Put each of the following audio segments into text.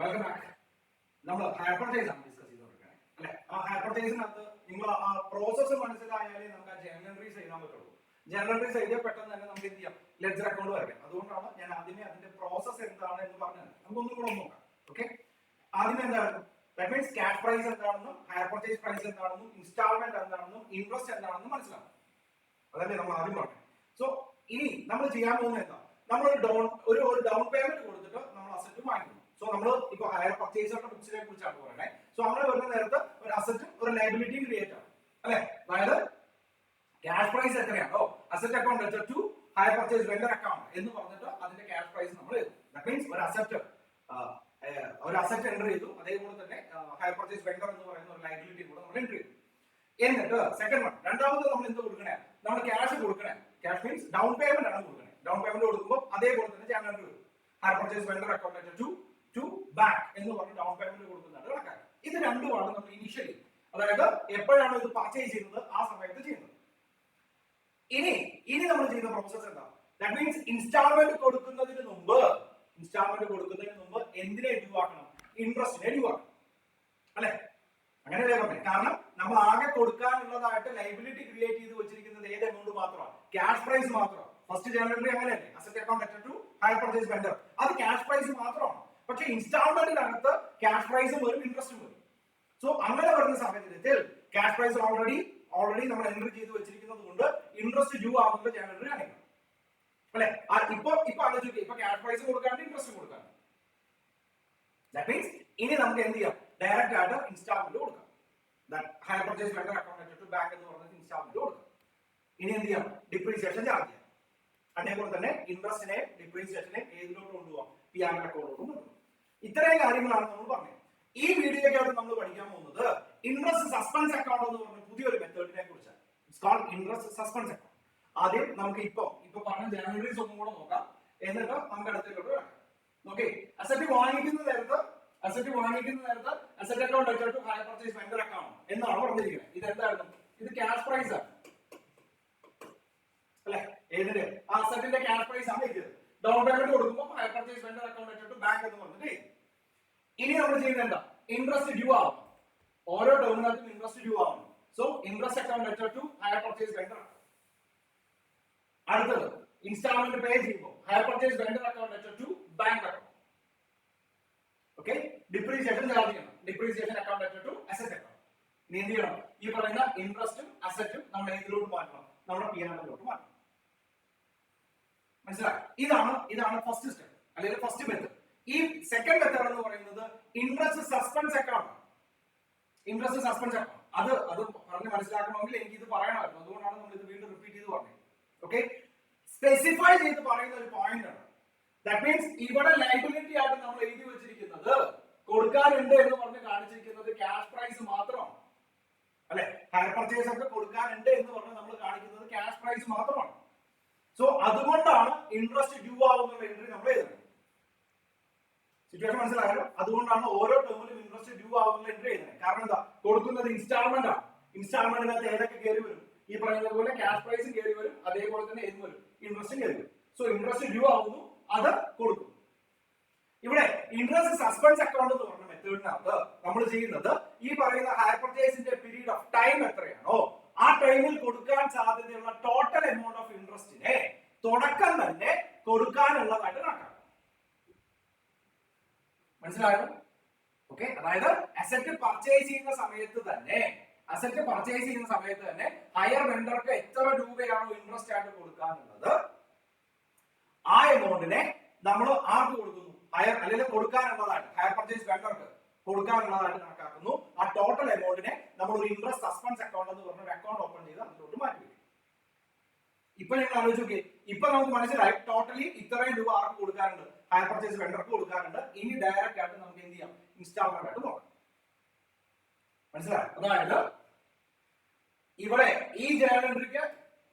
Welcome back. നമ്മൾ higher purchase ആണ് discuss ചെയ്തുകൊണ്ടിരിക്കുന്നത് അല്ലെ. ആ ഹയർ പർച്ചേസിനകത്ത് നിങ്ങൾ ആ പ്രോസസ്സ് മനസ്സിലായാലേ നമുക്ക് ആ ജേർണൽ എൻട്രീസ് എഴുതാൻ പറ്റുള്ളൂ. ജേർണൽ എൻട്രീസ് എഴുതിയാൽ പെട്ടെന്ന് തന്നെ നമുക്ക് എന്ത് ചെയ്യാം, ലെഡ്ജർ അക്കൗണ്ട് വരയ്ക്കാം. അതുകൊണ്ടാണ് ഞാൻ ആദ്യമേ അതിന്റെ പ്രോസസ്സ് എന്താണ് എന്ന് പറഞ്ഞത്. നമുക്കൊന്നും കൂടെ നോക്കാം. ഓക്കെ, ആദ്യമേ എന്താണ്, ദാറ്റ് മീൻസ് ക്യാഷ് പ്രൈസ് എന്താണെന്നും ഹയർ പർച്ചേസ് പ്രൈസ് എന്താണെന്നും ഇൻസ്റ്റാൾമെന്റ് എന്താണെന്നും ഇൻട്രസ്റ്റ് എന്താണെന്നും മനസ്സിലാവും. അതല്ലേ നമ്മൾ ആദ്യം പറഞ്ഞത്. സോ ഇനി നമ്മൾ ചെയ്യാൻ പോകുന്നത് എന്താ, നമ്മൾ ഒരു ഡൗൺ പേയ്മെന്റ് കൊടുത്തിട്ട് നമ്മൾ അസറ്റ് വാങ്ങിക്കുന്നു. സോ നമ്മൾ ഇപ്പൊ ഹയർ പർച്ചേസറുടെ ബുക്സിനെ കുറിച്ചാണ് പറയുന്നത്. സോ അങ്ങനെ വരുന്ന നേരത്തെ ഒരു അസറ്റും ഒരു ലയബിലിറ്റിയും ക്രിയേറ്റ് ആണ് അല്ലെ. അതായത് ക്യാഷ് പ്രൈസ് എത്രയാണോ asset account letter to hire purchase vendor account എന്ന് പറഞ്ഞിട്ട് അതിന്റെ ക്യാഷ് പ്രൈസ് നമ്മൾ എഴുതും. ദാറ്റ് മീൻസ് ഒരു അസറ്റ് എൻറ്റർ ചെയ്തു, അതേപോലെ തന്നെ ഹയർ പർച്ചേസ് വെണ്ടർ എന്ന് പറയുന്ന ഒരു ലയബിലിറ്റി കൂടെ നമ്മൾ എൻറ്റർ ചെയ്തു. എന്നിട്ട് സെക്കൻഡ് വൺ, രണ്ടാമത് നമ്മൾ എന്ത് കൊടുക്കണേ, നമ്മൾ ക്യാഷ് കൊടുക്കണേ. ക്യാഷ് മീൻസ് ഡൗൺ പേയ്മെന്റ് ആണ് കൊടുക്കണേ. ഡൗൺ പേയ്മെന്റ് കൊടുക്കുമ്പോൾ അതേപോലെ തന്നെ ചാനൽ വരും. Hire purchase vendor account letter to bank എന്ന് പറഞ്ഞ് ഡൗൺ പേയ്മെന്റ് കൊടുക്കുന്നതാണ് കണക്കാക്കുക. ഇത് രണ്ടുമാണ് നമ്മൾ ഇനിഷ്യലി, അതായത് എപ്പോഴാണ് ഇത് പർച്ചേസ് ചെയ്യുന്നത് ആ സമയത്ത് ചെയ്യുന്നത്. ഇനി നമ്മൾ ചെയ്യുന്ന പ്രോസസ് എന്താ, ദാറ്റ് മീൻസ് ഇൻസ്റ്റാൾമെന്റ് കൊടുക്കുന്നതിന് മുമ്പ് എന്തിനെ ഡ്യൂ ആക്കണം, ഇൻട്രസ്റ്റിനെ ഡ്യൂ ആക്കണം അല്ലെ. അങ്ങനെയല്ലേ പറഞ്ഞത്. കാരണം നമ്മൾ ആകെ കൊടുക്കാനുള്ളതായിട്ട് ലൈബിലിറ്റി ക്രിയേറ്റ് ചെയ്ത് വെച്ചിരിക്കുന്നത് ഏത് എമൗണ്ട് മാത്രമാണ്, ക്യാഷ് പ്രൈസ് മാത്രമാണ്. ഫസ്റ്റ് ജനറേറ്ററി അങ്ങനെയല്ലേ, asset account letter to hire purchase vendor, അത് ക്യാഷ് പ്രൈസ് മാത്രമാണ്. പക്ഷെ ഇൻസ്റ്റാൾമെന്റിനകത്ത് ക്യാഷ് പ്രൈസും വരും ഇൻട്രസ്റ്റും വരും. സോ അങ്ങനെ വരുന്ന സാഹചര്യത്തിൽ ക്യാഷ് പ്രൈസ് ഓൾറെഡി നമ്മൾ എൻട്രി ചെയ്ത് വെച്ചിരിക്കുന്നത് കൊണ്ട് ഇൻട്രസ്റ്റ് ഡ്യൂ ആവുന്നത് ജനറേറ്ററി കാണിക്കണം അല്ലെ. ഇപ്പൊ ആലോചിക്കുക, ഇപ്പൊ ക്യാഷ് പ്രൈസ് കൊടുക്കാണ്ട് ഇൻട്രസ്റ്റ് കൊടുക്കാണ്ട്. ദാറ്റ് മീൻസ് ഇനി നമുക്ക് എന്ത് ചെയ്യാം, ഡയറക്റ്റ് ആയിട്ട് ഇൻസ്റ്റാൾമെന്റ് കൊടുക്കാം. Hire purchase vendor account to bank എന്ന് പറഞ്ഞിട്ട് ഇൻസ്റ്റാൾമെന്റ് കൊടുക്കാം. ഇനി എന്ത് ചെയ്യാം, ഡിപ്രീസിയേഷൻ ചാർജ് ചെയ്യാം. അതേപോലെ തന്നെ ഇൻട്രസ്റ്റിനെ ഡിപ്രീസിയേഷനെ ഏതിലോട്ട് കൊണ്ടുപോകാം, പി ആർ അക്കൗണ്ടിലോട്ട് കൊണ്ടുപോകാം. ഇത്രയും കാര്യങ്ങളാണ് നമ്മൾ പറഞ്ഞത്. ഈ വീഡിയോയ്ക്കകത്ത് നമ്മൾ പഠിക്കാൻ പോകുന്നത് ഇൻട്രസ്റ്റ് സസ്പെൻസ് അക്കൗണ്ട് എന്ന് പറഞ്ഞ പുതിയൊരു മെത്തേഡിനെ കുറിച്ചാണ്. It's called interest suspense account. ആദ്യം നമുക്ക് ഇപ്പൊ പറഞ്ഞ ജനറീസ് ഒന്നും കൂടെ നോക്കാം, എന്നിട്ട് നമുക്ക് അടുത്തേക്ക് വരാം. ഓക്കെ, അസറ്റ് വാങ്ങിക്കുന്ന നേരത്ത് asset account letter to hire purchase vendor account എന്നാണ് പറഞ്ഞിരിക്കുന്നത്. ഇത് എന്തായിരുന്നു, ഇത് ക്യാഷ് പ്രൈസ് ആണ് അല്ലെ. ഏതിന്റെ, ആ അസറ്റിന്റെ ക്യാഷ് പ്രൈസ് ആണ് ഇത്. ഡൗൺ പേയ്മെന്റ് കൊടുക്കുമ്പോൾ hire purchase vendor account letter to bank എന്ന് പറഞ്ഞിട്ട്. ഇനി നമ്മൾ ചെയ്യുന്നത് എന്താ, ഇൻട്രസ്റ്റ് ഡ്യൂ ആവും. ഓരോ ടേമിനകത്തും ഇൻട്രസ്റ്റ് ഡ്യൂ ആവും. So interest account letter to hire purchase vendor. അടുത്തത് ഇൻസ്റ്റാൾമെന്റ് പേ ചെയ്യുമ്പോൾ hire purchase vendor account letter to bank account. Okay, depreciation charge ചെയ്യണം, depreciation account letter to asset account. ഇനി എന്ത് ചെയ്യണം, ഈ പറയുന്ന ഇൻട്രസ്റ്റും അസറ്റും നമ്മൾ ഏതിലോട്ട് മാറ്റണം, നമ്മുടെ പി ആർ എല്ലിലോട്ട് മാറ്റണം. മനസ്സിലായി? ഇതാണ് ഫസ്റ്റ് സ്റ്റെപ്പ് അല്ലെങ്കിൽ ഫസ്റ്റ് മെത്തേഡ്. ഈ സെക്കൻഡ് മെത്തേഡ് എന്ന് പറയുന്നത് interest suspense account. Interest suspense account അത് പറഞ്ഞ് മനസ്സിലാക്കണമെങ്കിൽ എനിക്ക് ഇത് പറയണമായിരുന്നു. അതുകൊണ്ടാണ് നമ്മൾ ഇത് വീണ്ടും റിപ്പീറ്റ് ചെയ്ത് പറഞ്ഞത്. ഓക്കെ, സ്പെസിഫൈ ചെയ്ത് പറയുന്ന ഒരു പോയിന്റ് ആണ്. ദാറ്റ് മീൻസ് ഇവിടെ ലയബിലിറ്റി ആയിട്ട് നമ്മൾ എഴുതി വെച്ചിരിക്കുന്നത്, കൊടുക്കാനുണ്ട് എന്ന് പറഞ്ഞ് കാണിച്ചിരിക്കുന്നത് ക്യാഷ് പ്രൈസ് മാത്രമാണ് അല്ലെ. ഹയർ പർച്ചേസ് ഒക്കെ കൊടുക്കാനുണ്ട് എന്ന് പറഞ്ഞ് നമ്മൾ കാണിക്കുന്നത് ക്യാഷ് പ്രൈസ് മാത്രമാണ്. സോ അതുകൊണ്ടാണ് ഇൻട്രസ്റ്റ് ഡ്യൂ ആവുന്ന എൻട്രി നമ്മൾ എഴുതുന്നത്. സിറ്റുവേഷൻ മനസ്സിലായല്ലോ. അതുകൊണ്ടാണ് ഓരോ ടേമിലും ഇൻട്രസ്റ്റ് ഡ്യൂ ആവുന്ന എൻട്രി എഴുതുന്നത്. കാരണം എന്താ, കൊടുക്കുന്നത് ഇൻസ്റ്റാൾമെന്റ് ആണ്. ഇൻസ്റ്റാൾമെന്റിനകത്ത് ഏതൊക്കെ കയറി വരും, ഈ പറയുന്നത് പോലെ ക്യാഷ് പ്രൈസും കയറി വരും, അതേപോലെ തന്നെ ഏത് വരും, ഇൻട്രസ്റ്റും കയറി വരും. സോ ഇൻട്രസ്റ്റ് ഡ്യൂ ആവുന്നു, അത് കൊടുക്കും. ഇവിടെ ഇൻട്രസ്റ്റ് സസ്പെൻസ് അക്കൗണ്ട് എന്ന് പറഞ്ഞ മെത്തേഡിനകത്ത് നമ്മൾ ചെയ്യുന്നത്, ഈ പറയുന്ന ഹയർ പർച്ചേസിന്റെ പീരീഡ് ഓഫ് ടൈം എത്രയാണോ ആ ടൈമിൽ കൊടുക്കാൻ സാധ്യതയുള്ള ടോട്ടൽ എമൗണ്ട് ഓഫ് ഇൻട്രസ്റ്റിനെ തുടക്കം തന്നെ കൊടുക്കാനുള്ളതായിട്ട് കണക്കാക്കും. മനസ്സിലായോ? ഓക്കെ, അതായത് അസറ്റ് പർച്ചേസ് ചെയ്യുന്ന സമയത്ത് തന്നെ ഹയർ വെണ്ടർക്ക് എത്ര രൂപയാണോ ഇൻട്രസ്റ്റ് ആയിട്ട് കൊടുക്കാനുള്ളത് ആ എമൗണ്ടിനെ നമ്മൾ ആർക്ക് കൊടുക്കുന്നു, ഹയർ അല്ലെങ്കിൽ കൊടുക്കാനുള്ളതായിട്ട് ഹയർ പർച്ചേസ് വെണ്ടർക്ക് കൊടുക്കാനുള്ളതായിട്ട് കണക്കാക്കുന്നു. ആ ടോട്ടൽ എമൗണ്ടിനെ നമ്മൾ ഒരു ഇൻട്രസ്റ്റ് സസ്പെൻസ് അക്കൗണ്ട് എന്ന് പറഞ്ഞ ഒരു അക്കൗണ്ട് ഓപ്പൺ ചെയ്ത് അതിലോട്ട് മാറ്റി വെക്കും. ഇപ്പൊ നിങ്ങൾ ആലോചിച്ച് നോക്കി, ഇപ്പൊ നമുക്ക് മനസ്സിലായി ടോട്ടലി ഇത്രയും രൂപ ആർക്ക് കൊടുക്കാനുണ്ട്, ഹയർ പർച്ചേസ് വെണ്ടർക്ക് കൊടുക്കാനുണ്ട്. ഇനി ഡയറക്റ്റ് ആയിട്ട് നമുക്ക് എന്ത് ചെയ്യാം, ഇൻസ്റ്റാൾമെന്റ് ആയിട്ട് നോക്കാം. മനസ്സിലായി? അതായത് ഇവിടെ ഈ ജേർണൽ എൻട്രിക്ക്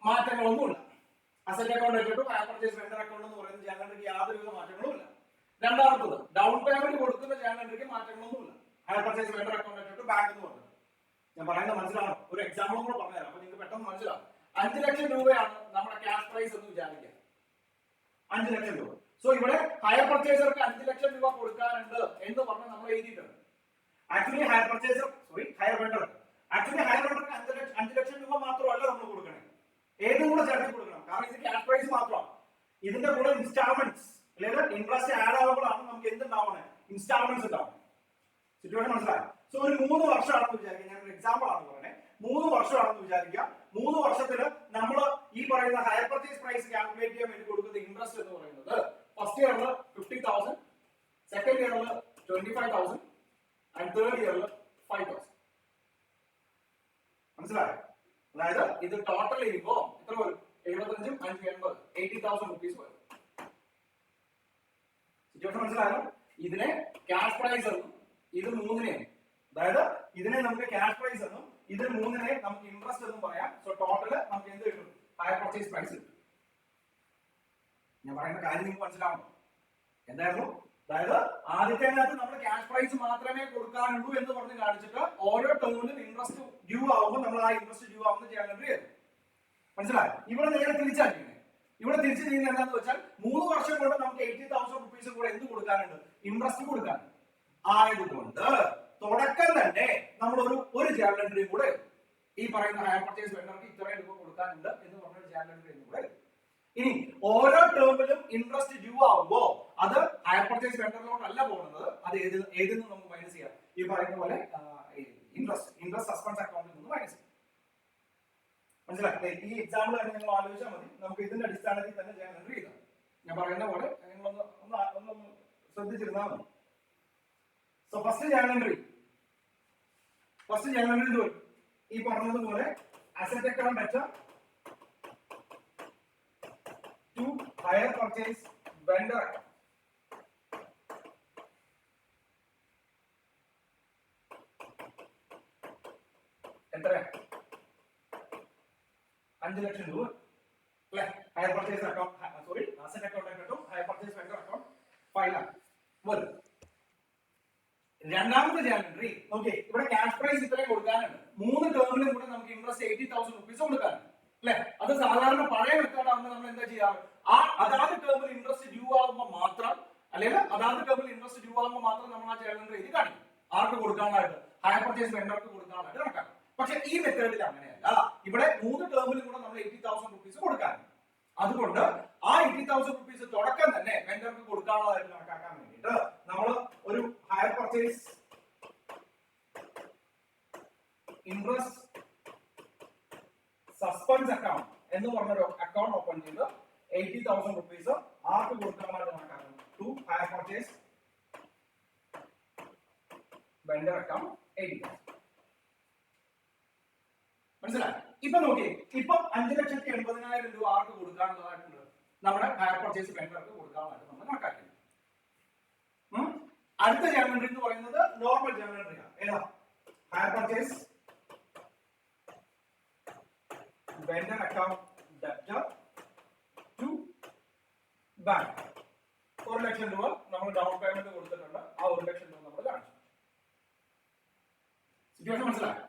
മാറ്റങ്ങളൊന്നുമില്ല. Asset account letter to hire purchase vendor account എന്ന് പറയുന്ന ജേർണൽ എൻട്രിക്ക് യാതൊരുവിധ മാറ്റങ്ങളും ഇല്ല. രണ്ടാമത്തത് ഡൗൺ പേയ്മെന്റ് കൊടുക്കുന്ന ജേർണൽ എൻട്രിക്ക് മാറ്റങ്ങളൊന്നുമില്ല. Hire purchase vendor account letter to bank എന്ന് പറഞ്ഞത് ഞാൻ പറയുന്നത് മനസ്സിലാണോ? ഒരു എക്സാമ്പിളും കൂടെ പറഞ്ഞുതരാം, അപ്പൊ നിങ്ങൾക്ക് പെട്ടെന്ന് മനസ്സിലാവും. 5 ലക്ഷം രൂപയാണ് നമ്മുടെ ക്യാഷ് പ്രൈസ് എന്ന് വിചാരിക്കുക, 5 ലക്ഷം രൂപ. സോ ഇവിടെ ഹയർ പർച്ചേസർക്ക് 5 ലക്ഷം രൂപ കൊടുക്കാനുണ്ട് എന്ന് പറഞ്ഞ് actually hire purchaser hire vendor actually hire വെണ്ടർക്ക് 5 ലക്ഷം രൂപ മാത്രമല്ല നമ്മൾ കൊടുക്കണേ, ഏതും കൂടെ ചേർത്ത് കൊടുക്കണം. കാരണം ഇത് ക്യാഷ് പ്രൈസ് മാത്രമാണ്. ഇതിന്റെ കൂടെ ഇൻസ്റ്റാൾമെന്റ്സ് അല്ലെങ്കിൽ ഇൻട്രസ്റ്റ് ആഡ് ആവുമ്പോഴാണ് നമുക്ക് എന്തുണ്ടാവണേ, ഇൻസ്റ്റാൾമെന്റ്സ് ഉണ്ടാവും. സിറ്റുവേഷൻ മനസ്സിലായി? സോ ഒരു 3 വർഷമാണെന്ന് വിചാരിക്കുക, ഞാൻ ഒരു എക്സാമ്പിൾ ആണ് പറയുന്നത്. 3 വർഷമാണെന്ന് വിചാരിക്കുക. 3 വർഷത്തിൽ നമ്മൾ ഈ പറയുന്ന ഹയർ പർച്ചേസ് പ്രൈസ് കാൽക്കുലേറ്റ് ചെയ്യാൻ വേണ്ടി കൊടുക്കുന്ന ഇൻട്രസ്റ്റ് എന്ന് പറയുന്നത് ഫസ്റ്റ് ഇയറിൽ 50,000, സെക്കൻഡ് ഇയറിൽ 25,000 ആൻഡ് തേർഡ് ഇയറിൽ 5,000. മനസ്സിലായോ? അതായത് ഇത് ടോട്ടൽ ചെയ്യുമ്പോ എത്ര വരും? 75, 5, 80, 80,000 rupees വരും. സിറ്റുവേഷൻ മനസ്സിലായോ? ഇതിനെ ക്യാഷ് പ്രൈസ് എന്നും ഇത് 3നെ, അതായത് ഇതിനെ നമുക്ക് ക്യാഷ് പ്രൈസ് എന്നും ഇത് 3നെ നമുക്ക് ഇൻട്രസ്റ്റ് എന്നും പറയാം. സോ ടോട്ടൽ നമുക്ക് എന്ത് കിട്ടും? ഹയർ പർച്ചേസ് പ്രൈസ് കിട്ടും. ഞാൻ പറയുന്ന കാര്യം നിങ്ങൾക്ക് മനസ്സിലാവുന്നു? എന്തായിരുന്നു? അതായത് ആദ്യത്തേനകത്ത് നമ്മൾ ക്യാഷ് പ്രൈസ് മാത്രമേ കൊടുക്കാനുള്ളൂ എന്ന് പറഞ്ഞ് കാണിച്ചിട്ട് ഓരോ ടേമിലും ഇൻട്രസ്റ്റ് ഡ്യൂ ആവുമ്പോൾ നമ്മൾ ആ ഇൻട്രസ്റ്റ് ഡ്യൂ ആവുന്ന ചെയ്യാൻ വേണ്ടി. മനസ്സിലായി? ഇവിടെ നേരെ തിരിച്ചാക്കിയത്. ഇവിടെ തിരിച്ചു ചെയ്യുന്നത് എന്താണെന്ന് വെച്ചാൽ 3 വർഷം കൊണ്ട് നമുക്ക് 80,000 rupees കൂടെ എന്ത് കൊടുക്കാനുണ്ട്? ഇൻട്രസ്റ്റ് കൊടുക്കാനുണ്ട്. ആയതുകൊണ്ട് തുടക്കം തന്നെ നമ്മൾ ഒരു ജേർണൽ എൻട്രി കൂടെ ഈ പറയുന്ന ഹയർ പർച്ചേസ് വെണ്ടർക്ക് ഇത്രയും രൂപ കൊടുക്കാനുണ്ട് എന്ന് പറഞ്ഞ ജേർണൽ എൻട്രി കൂടെ. ഇനി ഓരോ ടേമിലും ഇൻട്രസ്റ്റ് ഡ്യൂ ആവുമ്പോ അത് ഹയർ പർച്ചേസ് വെണ്ടറിലോട്ടല്ല പോകുന്നത്, അത് ഏതിൽ നമുക്ക് മൈനസ് ചെയ്യാം? ഈ പറയുന്ന പോലെ ഇൻട്രസ്റ്റ് സസ്പെൻസ് അക്കൗണ്ടിൽ നിന്ന് മൈനസ് ചെയ്യാം. മനസ്സിലായി? ഈ എക്സാമ്പിൾ തന്നെ നിങ്ങൾ ആലോചിച്ചാൽ മതി. നമുക്ക് ഇതിന്റെ അടിസ്ഥാനത്തിൽ തന്നെ ജേർണൽ എൻട്രി ചെയ്താൽ ഞാൻ പറയുന്ന പോലെ നിങ്ങളൊന്ന് ശ്രദ്ധിച്ചിരുന്നാൽ മതി. സോ ഫസ്റ്റ് ജേർണൽ എൻട്രി ഇത് ഈ പറഞ്ഞതുപോലെ asset account at to hire purchase vendor account. എത്ര? 5 ലക്ഷം രൂപ അല്ലെ? Hire purchase account asset account at to hire purchase vendor account 5 lakh വരും. രണ്ടാമത്തെ ജേർണൽ എൻട്രി നോക്കി, ഇവിടെ ക്യാഷ് പ്രൈസ് ഇത്രയും കൊടുക്കാനുണ്ട്. 3 ടേമിലും കൂടെ നമുക്ക് ഇൻട്രസ്റ്റ് 80,000 rupees കൊടുക്കാനുണ്ട് അല്ലെ? അത് സാധാരണ പഴയ മെത്തേഡ് ആകുമ്പോൾ നമ്മൾ എന്താ ചെയ്യാറ്? അതാത് ടേമിൽ ഇൻട്രസ്റ്റ് ഡ്യൂ ആകുമ്പോൾ മാത്രം, അല്ലെങ്കിൽ അതാത് ടേമിൽ ഇൻട്രസ്റ്റ് ഡ്യൂ ആകുമ്പോൾ മാത്രം നമ്മൾ ആ ജേർണൽ എൻട്രി എഴുതി കാണിക്കും. ആർക്ക് കൊടുക്കാനായിട്ട്? ഹയർ പർച്ചേസ് വെണ്ടർക്ക് കൊടുക്കാനായിട്ട് കണക്കാക്കും. പക്ഷെ ഈ മെത്തേഡിൽ അങ്ങനെയല്ല. ഇവിടെ 3 ടേമിലും കൂടെ നമ്മൾ 80,000 rupees കൊടുക്കാനുണ്ട്. അതുകൊണ്ട് ആ 80,000 rupees തുടക്കം തന്നെ വെണ്ടർക്ക് കൊടുക്കാനുള്ളതായിട്ട് കണക്കാക്കാൻ വേണ്ടിയിട്ട് നമ്മൾ ഒരു higher purchase interest suspense account എന്ന് പറഞ്ഞൊരു അക്കൗണ്ട് ഓപ്പൺ ചെയ്ത് 80,000 rupees ആർക്ക് കൊടുക്കാനായിട്ട് കണക്കാക്കും? To hire purchase vendor account 80,000. മനസ്സിലായി? ഇപ്പൊ നോക്കി, ഇപ്പൊ 5,80,000 രൂപ ആർക്ക് കൊടുക്കാനുള്ളതായിട്ടുണ്ട്? നമ്മുടെ ഹയർ പർച്ചേസ് വെണ്ടർക്ക് കൊടുക്കാനുള്ളതായിട്ട് നമ്മൾ കണക്കാക്കി. അടുത്ത ജേർണൽ എൻട്രി എന്ന് പറയുന്നത് നോർമൽ ജേർണൽ എൻട്രിയാണ്. ഏതാ? Hire purchase vendor account debtor to bank. 1 ലക്ഷം രൂപ നമ്മൾ ഡൗൺ പേയ്മെന്റ് കൊടുത്തിട്ടുണ്ട്. ആ 1 ലക്ഷം രൂപ നമ്മൾ കാണിച്ചു. സിറ്റുവേഷൻ മനസ്സിലായോ?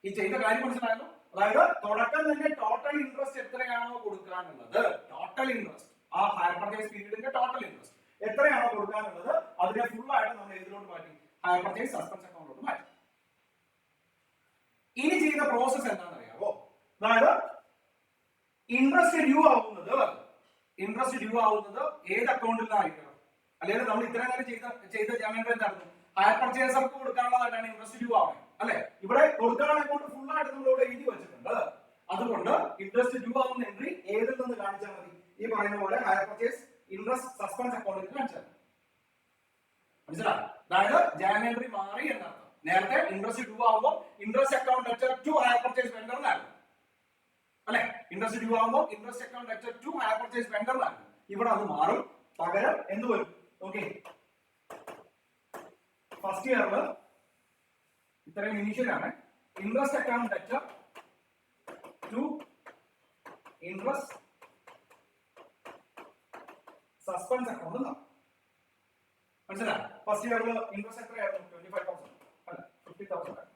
ഈ ചെയ്ത കാര്യം മനസ്സിലായല്ലോ? അതായത് തുടക്കം തന്നെ ടോട്ടൽ ഇൻട്രസ്റ്റ് എത്രയാണോ കൊടുക്കാനുള്ളത്, ടോട്ടൽ ഇൻട്രസ്റ്റ് ആ ഹയർ പർച്ചേസ് പീരീഡിന്റെ ടോട്ടൽ ഇൻട്രസ്റ്റ് എത്രയാണോ കൊടുക്കാനുള്ളത് അതിനെ ഫുൾ ആയിട്ട് നമ്മൾ ഏതിലോട്ട് മാറ്റി? ഹയർ പർച്ചേസ് സസ്പെൻസ് അക്കൗണ്ടിലോട്ട് മാറ്റി. ഇനി ചെയ്യുന്ന പ്രോസസ് എന്താണെന്ന് അറിയാമോ? അതായത് ഇൻട്രസ്റ്റ് ഡ്യൂ ആവുന്നത് ഏത് അക്കൗണ്ടിൽ നിന്നായിരിക്കണം? അല്ലെങ്കിൽ നമ്മൾ ഇത്രയും നേരം ചെയ്ത ജേർണൽ എന്തായിരുന്നു? ഹയർ പർച്ചേസർക്ക് കൊടുക്കാനുള്ളതായിട്ടാണ് ഇൻട്രസ്റ്റ് ഡ്യൂ ആവുന്നത് അല്ലെ? ഇവിടെ കൊടുക്കാനുള്ള അക്കൗണ്ട് ഫുൾ ആയിട്ട് നമ്മൾ ഇവിടെ എഴുതി വെച്ചിട്ടുണ്ട്. അതുകൊണ്ട് ഇൻട്രസ്റ്റ് ഡ്യൂ ആവുന്ന എൻട്രി ഏതിൽ നിന്ന് കാണിച്ചാൽ മതി? ഈ പറയുന്ന പോലെ ഹയർ പർച്ചേസ് ഇൻട്രസ്റ്റ് സസ്പെൻസ് അക്കൗണ്ടിൽ കാണിച്ചാൽ മതി. മനസ്സിലായി? അതായത് ജേർണൽ എൻട്രി മാറി എന്നർത്ഥം. നേരത്തെ ഇൻട്രസ്റ്റ് ഡ്യൂ ആവുമ്പോൾ interest account at to hire purchase vendor എന്നായിരുന്നു അല്ലെ? ഇൻട്രസ്റ്റ് ഡ്യൂ ആവുമ്പോൾ interest account at to hire purchase vendor എന്നായിരുന്നു. ഇവിടെ അത് മാറും. പകരം എന്ത് വരും? ഓക്കെ, ഫസ്റ്റ് ഇയറിൽ ഇത്രയും ഇനീഷ്യൽ ആണ്. Interest account at to interest suspense account എന്നാണ്. മനസ്സിലായി? ഫസ്റ്റ് ഇയറിൽ ഇൻട്രസ്റ്റ് എത്രയായിരുന്നു? 25,000 അല്ല 50,000.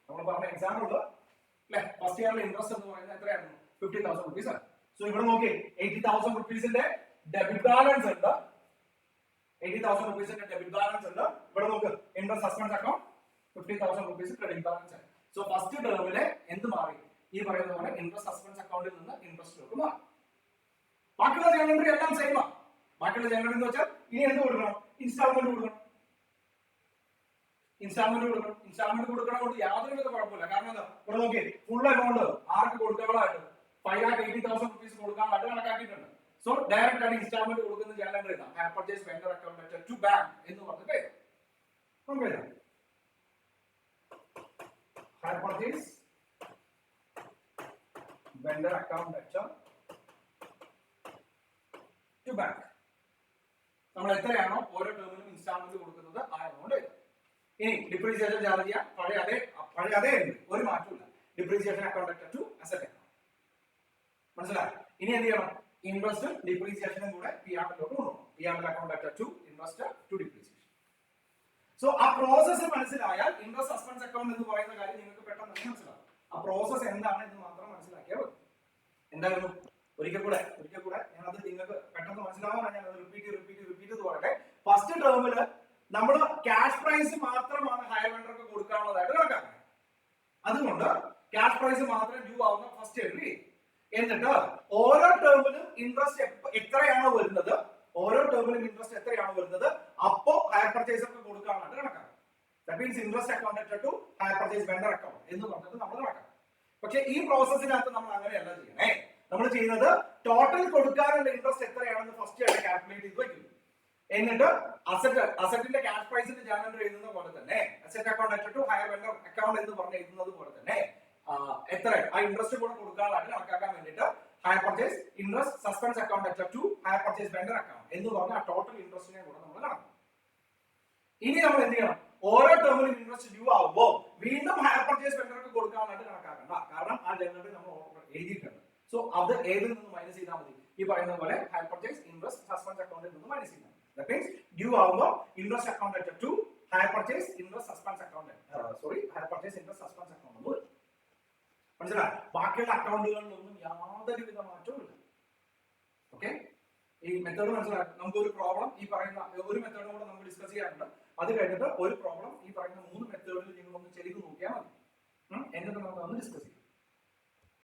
നമ്മൾ പറഞ്ഞ എക്സാമ്പിൾ അല്ലെ? ഫസ്റ്റ് ഇയറിൽ ഇൻട്രസ്റ്റ് എന്ന് പറയുന്നത് എത്രയായിരുന്നു? 50,000 rupees ആണ്. സോ ഇവിടെ നോക്കി 80,000 rupeesന്റെ ഡെബിറ്റ് ബാലൻസ് ഉണ്ട്. 80,000 റുപ്പീസിന്റെ ഡെബിറ്റ് ബാലൻസ് ഉണ്ട്. ഇവിടെ നോക്ക് interest suspense account 50,000 rupees credit balance ആണ്. സോ ഫസ്റ്റ് ടേമിലെ എന്ത് മാറി? ഈ പറയുന്ന പോലെ ഇൻട്രസ്റ്റ് സസ്പെൻസ് അക്കൗണ്ടിൽ നിന്ന് ഇൻട്രസ്റ്റിലോട്ട് മാറി. ബാക്കിയുള്ള ജേണൽ എൻട്രി എല്ലാം സെയിം ആണ്. ബാക്കിയുള്ള ജേണൽ എന്ന് വെച്ചാൽ ഇനി എന്ത് കൊടുക്കണം? ഇൻസ്റ്റാൾമെന്റ് കൊടുക്കണം. ഇൻസ്റ്റാൾമെന്റ് കൊടുക്കണോണ്ട് യാതൊരുവിധ കുഴപ്പമില്ല. കാരണം എന്താ? ഇവിടെ നോക്കി ഫുൾ എമൗണ്ട് ആർക്ക് കൊടുക്കാനായിട്ട് 5,80,000 റുപ്പീസ് കൊടുക്കാനായിട്ട് കണക്കാക്കിയിട്ടുണ്ട്. സോ ഡയറക്റ്റ് ആയിട്ട് ഇൻസ്റ്റാൾമെന്റ് കൊടുക്കുന്ന ജേണൽ എൻട്രി എഴുതാം. Hire purchase vendor account to bank എന്ന് പറഞ്ഞിട്ട് എഴുതാം. Hire purchase vendor account to bank. നമ്മൾ എത്രയാണോ ഓരോ ടേമിലും ഇൻസ്റ്റാൾമെന്റ് കൊടുക്കുന്നത് ആ എമൗണ്ട് എഴുതാം. ഇനി ഡിപ്രീസിയേഷൻ ചാർജ് ചെയ്യാം. പഴയ അതേ ഒരു മാറ്റമില്ല. Depreciation account to asset account. മനസ്സിലായി? ഇനി എന്ത് ചെയ്യണം? ഇൻട്രസ്റ്റും ഡിപ്രീസിയേഷനും കൂടെ പിആർലോട്ട് കൊണ്ടുപോകണം. PRL account to interest to depreciation. So ആ പ്രോസസ്സ് മനസ്സിലായാൽ ഇൻട്രസ്റ്റ് സസ്പെൻസ് അക്കൗണ്ട് എന്ന് പറയുന്ന കാര്യം നിങ്ങൾക്ക് പെട്ടെന്ന് മനസ്സിലാവും. ആ പ്രോസസ്സ് എന്താണ് എന്ന് മാത്രം മനസ്സിലാക്കിയാൽ മതി. എന്തായിരുന്നു? ഒരിക്കൽ കൂടെ ഞാൻ അത് നിങ്ങൾക്ക് പെട്ടെന്ന് മനസ്സിലാവാനാണ് ഞാൻ അത് റിപ്പീറ്റ് പറയട്ടെ. ഫസ്റ്റ് ടേമില് നമ്മൾ ക്യാഷ് പ്രൈസ് മാത്രമാണ് ഹയർ വെണ്ടർക്ക് കൊടുക്കാനുള്ളതായിട്ട് കണക്കാക്കുന്നത്. അതുകൊണ്ട് ക്യാഷ് പ്രൈസ് മാത്രം ഡ്യൂ ആവുന്ന ഫസ്റ്റ് എൻട്രി. എന്നിട്ട് ഓരോ ടേമിലും ഇൻട്രസ്റ്റ് എത്രയാണോ വരുന്നത് അപ്പോ ഹയർ പർച്ചേസർക്ക് കൊടുക്കാനായിട്ട് കണക്കാക്കും. That means interest account to hire purchase vendor account എന്ന് പറഞ്ഞത് നമ്മൾ കണക്കാക്കും. പക്ഷെ ഈ പ്രോസസ്സിനകത്ത് നമ്മൾ അങ്ങനെയല്ല ചെയ്യണേ. നമ്മൾ ചെയ്യുന്നത് ടോട്ടൽ കൊടുക്കാനുള്ള ഇൻട്രസ്റ്റ് എത്രയാണെന്ന് ഫസ്റ്റ് ആയിട്ട് കാൽക്കുലേറ്റ് ചെയ്ത് വയ്ക്കുന്നു. എന്നിട്ട് അസറ്റിന്റെ ക്യാഷ് പ്രൈസിന്റെ ജേണൽ എഴുതുന്ന പോലെ തന്നെ asset account to hire vendor account എന്ന് പറഞ്ഞ് എഴുതുന്നത് പോലെ തന്നെ എത്ര ആ ഇൻട്രസ്റ്റ് കൂടെ കൊടുക്കാനായിട്ട് കണക്കാക്കാൻ വേണ്ടിയിട്ട് hire purchase interest suspense account to hire purchase vendor account എന്ന് പറഞ്ഞ ആ ടോട്ടൽ ഇൻട്രസ്റ്റിനെ കൂടെ നമ്മൾ കണക്കാക്കും. ഇനി നമ്മൾ എന്ത് ചെയ്യണം? ഓരോ ടേമിലും ഇൻട്രസ്റ്റ് ഡ്യൂ ആവുമ്പോൾ വീണ്ടും ഹയർ പർച്ചേസ് വെണ്ടർക്ക് കൊടുക്കാനായിട്ട് കണക്കാക്കണ്ട. കാരണം ആ ജേണലിൽ നമ്മൾ എഴുതിയിട്ടുണ്ട്. സോ അത് ഏതിൽ നിന്ന് മൈനസ് ചെയ്താൽ മതി? ഈ പറയുന്ന പോലെ ഹയർ പർച്ചേസ് ഇൻട്രസ്റ്റ് സസ്പെൻസ് അക്കൗണ്ടിൽ നിന്ന് മൈനസ് ചെയ്താൽ മതി. That means due ആവുമ്പോൾ interest account to hire purchase interest suspense account hire purchase interest suspense account എന്ന് മനസ്സിലായി? ബാക്കിയുള്ള അക്കൗണ്ടുകളിലൊന്നും യാതൊരുവിധ മാറ്റവും ഇല്ല. ഓക്കെ, ഈ മെത്തേഡ് മനസ്സിലാക്കും. നമുക്ക് ഒരു പ്രോബ്ലം ഈ പറയുന്ന ഒരു മെത്തേഡും കൂടെ നമുക്ക് ഡിസ്കസ് ചെയ്യാറുണ്ട്. അത് കഴിഞ്ഞിട്ട് ഒരു പ്രോബ്ലം ഈ പറയുന്ന 3 മെത്തേഡിൽ നിങ്ങൾ ഒന്ന് ചെയ്ത് നോക്കിയാൽ മതി. എന്നിട്ട് നമുക്ക് ഒന്ന് ഡിസ്കസ് ചെയ്യാം.